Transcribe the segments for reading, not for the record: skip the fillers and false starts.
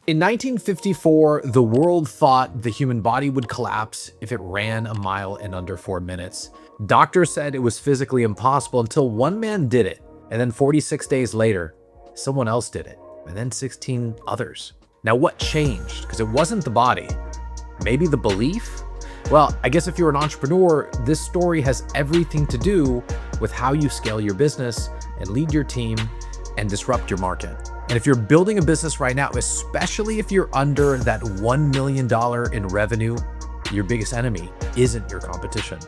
In 1954, the world thought the human body would collapse if it ran a mile in under 4 minutes. Doctors said it was physically impossible until one man did it. And then 46 days later, someone else did it. And then 16 others. Now what changed? Because it wasn't the body. Maybe the belief? Well, I guess if you're an entrepreneur, this story has everything to do with how you scale your business and lead your team and disrupt your market. And if you're building a business right now, especially if you're under that $1 million in revenue, your biggest enemy isn't your competition.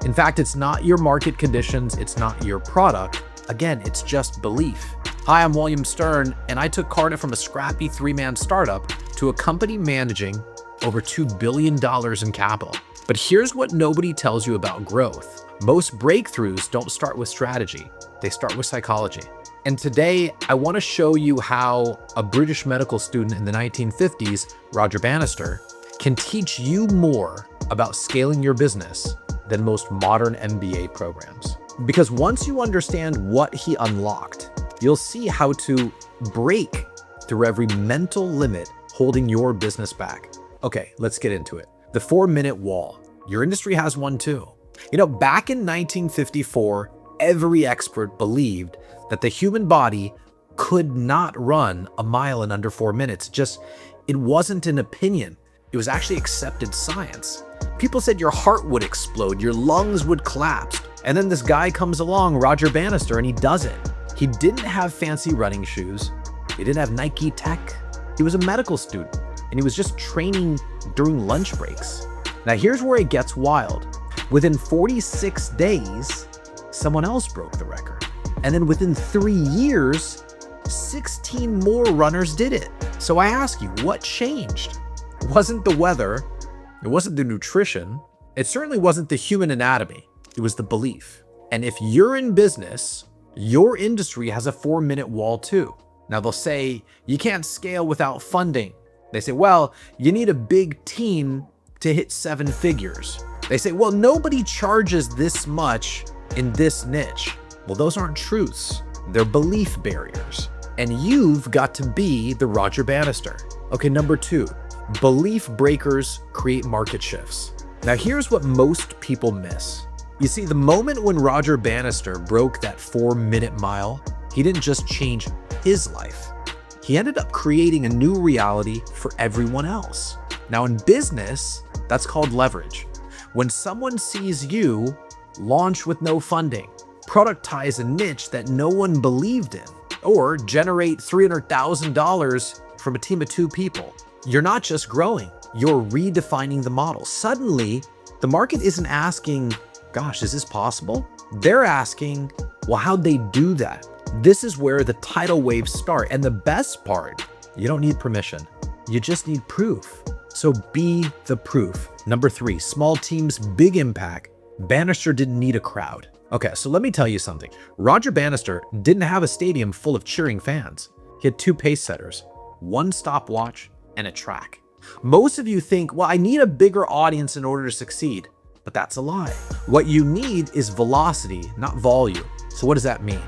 In fact, it's not your market conditions, it's not your product. Again, it's just belief. Hi, I'm William Stern, and I took Carta from a scrappy 3-man startup to a company managing over $2 billion in capital. But here's what nobody tells you about growth. Most breakthroughs don't start with strategy, they start with psychology. And today, I want to show you how a British medical student in the 1950s, Roger Bannister, can teach you more about scaling your business than most modern MBA programs. Because once you understand what he unlocked, you'll see how to break through every mental limit holding your business back. Okay, let's get into it. The 4-minute wall. Your industry has one too. Back in 1954, every expert believed that the human body could not run a mile in under 4 minutes. It wasn't an opinion. It was actually accepted science. People said your heart would explode, your lungs would collapse. And then this guy comes along, Roger Bannister, and he does it. He didn't have fancy running shoes. He didn't have Nike tech. He was a medical student, and he was just training during lunch breaks. Now here's where it gets wild. Within 46 days, someone else broke the record. And then within 3 years, 16 more runners did it. So I ask you, what changed? It wasn't the weather. It wasn't the nutrition. It certainly wasn't the human anatomy. It was the belief. And if you're in business, your industry has a 4-minute wall too. Now they'll say, you can't scale without funding. They say, well, you need a big team to hit 7 figures. They say, well, nobody charges this much in this niche. Well, those aren't truths. They're belief barriers. And you've got to be the Roger Bannister. Okay, number 2, belief breakers create market shifts. Now here's what most people miss. You see, the moment when Roger Bannister broke that 4-minute mile, he didn't just change his life. He ended up creating a new reality for everyone else. Now in business, that's called leverage. When someone sees you launch with no funding, productize a niche that no one believed in, or generate $300,000 from a team of 2 people, you're not just growing, you're redefining the model. Suddenly, the market isn't asking, gosh, is this possible? They're asking, well, how'd they do that? This is where the tidal waves start. And the best part, you don't need permission. You just need proof. So be the proof. Number 3, small teams, big impact. Bannister didn't need a crowd. Okay, so let me tell you something. Roger Bannister didn't have a stadium full of cheering fans. He had 2 pace setters, 1 stopwatch, and a track. Most of you think, well, I need a bigger audience in order to succeed, but that's a lie. What you need is velocity, not volume. So what does that mean?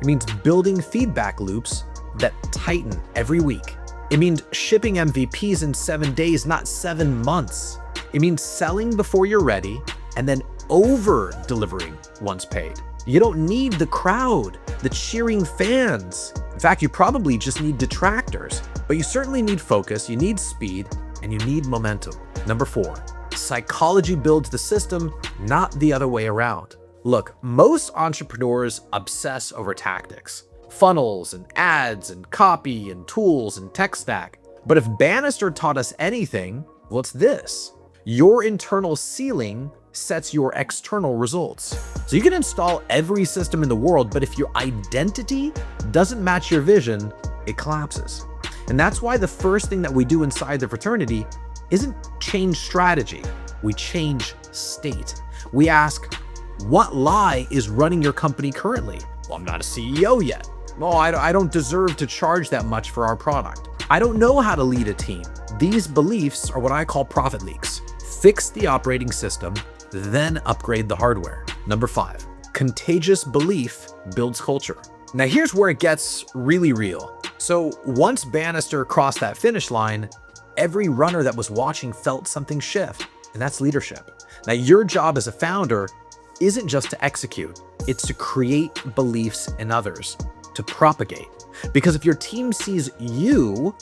It means building feedback loops that tighten every week. It means shipping MVPs in 7 days, not 7 months. It means selling before you're ready and then over-delivering once paid. You don't need the crowd, the cheering fans. In fact, you probably just need detractors, but you certainly need focus, you need speed, and you need momentum. Number 4, psychology builds the system, not the other way around. Look, most entrepreneurs obsess over tactics, funnels and ads and copy and tools and tech stack. But if Bannister taught us anything, well, it's this. Your internal ceiling sets your external results. So you can install every system in the world, but if your identity doesn't match your vision, it collapses. And that's why the first thing that we do inside the fraternity isn't change strategy, we change state. We ask, what lie is running your company currently? Well, I'm not a CEO yet. No, I don't deserve to charge that much for our product. I don't know how to lead a team. These beliefs are what I call profit leaks. Fix the operating system, then upgrade the hardware. Number 5, contagious belief builds culture. Now here's where it gets really real. So once Bannister crossed that finish line, every runner that was watching felt something shift, and that's leadership. Now, your job as a founder isn't just to execute, it's to create beliefs in others, to propagate. Because if your team sees you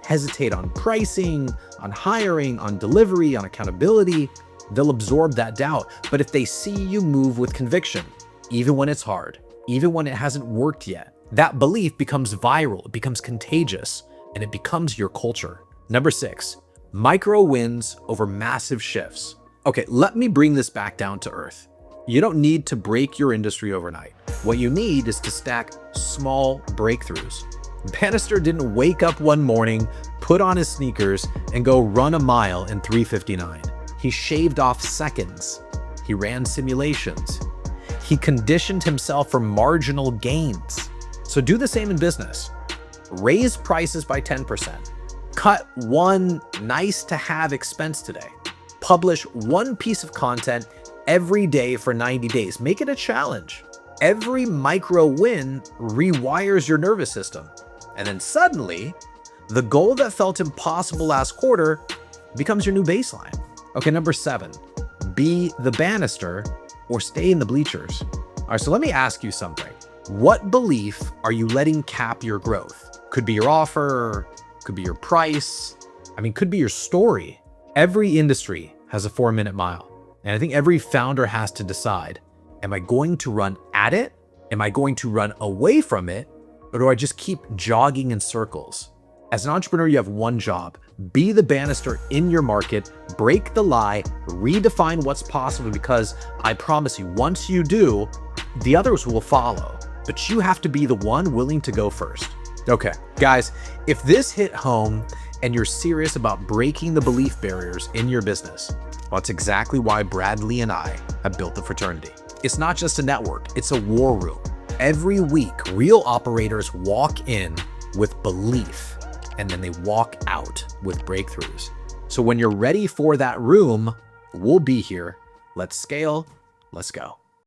hesitate on pricing, on hiring, on delivery, on accountability, they'll absorb that doubt. But if they see you move with conviction, even when it's hard, even when it hasn't worked yet, that belief becomes viral, it becomes contagious, and it becomes your culture. Number 6, micro wins over massive shifts. Okay, let me bring this back down to earth. You don't need to break your industry overnight. What you need is to stack small breakthroughs. Bannister didn't wake up one morning, put on his sneakers, and go run a mile in 3:59. He shaved off seconds. He ran simulations. He conditioned himself for marginal gains. So do the same in business. Raise prices by 10%. Cut one nice-to-have expense today. Publish one piece of content every day for 90 days. Make it a challenge. Every micro win rewires your nervous system. And then suddenly, the goal that felt impossible last quarter becomes your new baseline. Okay, number 7, be the Bannister or stay in the bleachers. All right, so let me ask you something. What belief are you letting cap your growth? Could be your offer, could be your price, could be your story. Every industry has a 4-minute mile. And I think every founder has to decide, am I going to run at it? Am I going to run away from it? Or do I just keep jogging in circles? As an entrepreneur, you have one job. Be the Bannister in your market, break the lie, redefine what's possible, because I promise you, once you do, the others will follow. But you have to be the one willing to go first. Okay, guys, if this hit home and you're serious about breaking the belief barriers in your business, well, that's exactly why Bradley and I have built the Fraternity. It's not just a network, it's a war room. Every week, real operators walk in with belief, and then they walk out with breakthroughs. So when you're ready for that room, we'll be here. Let's scale, let's go.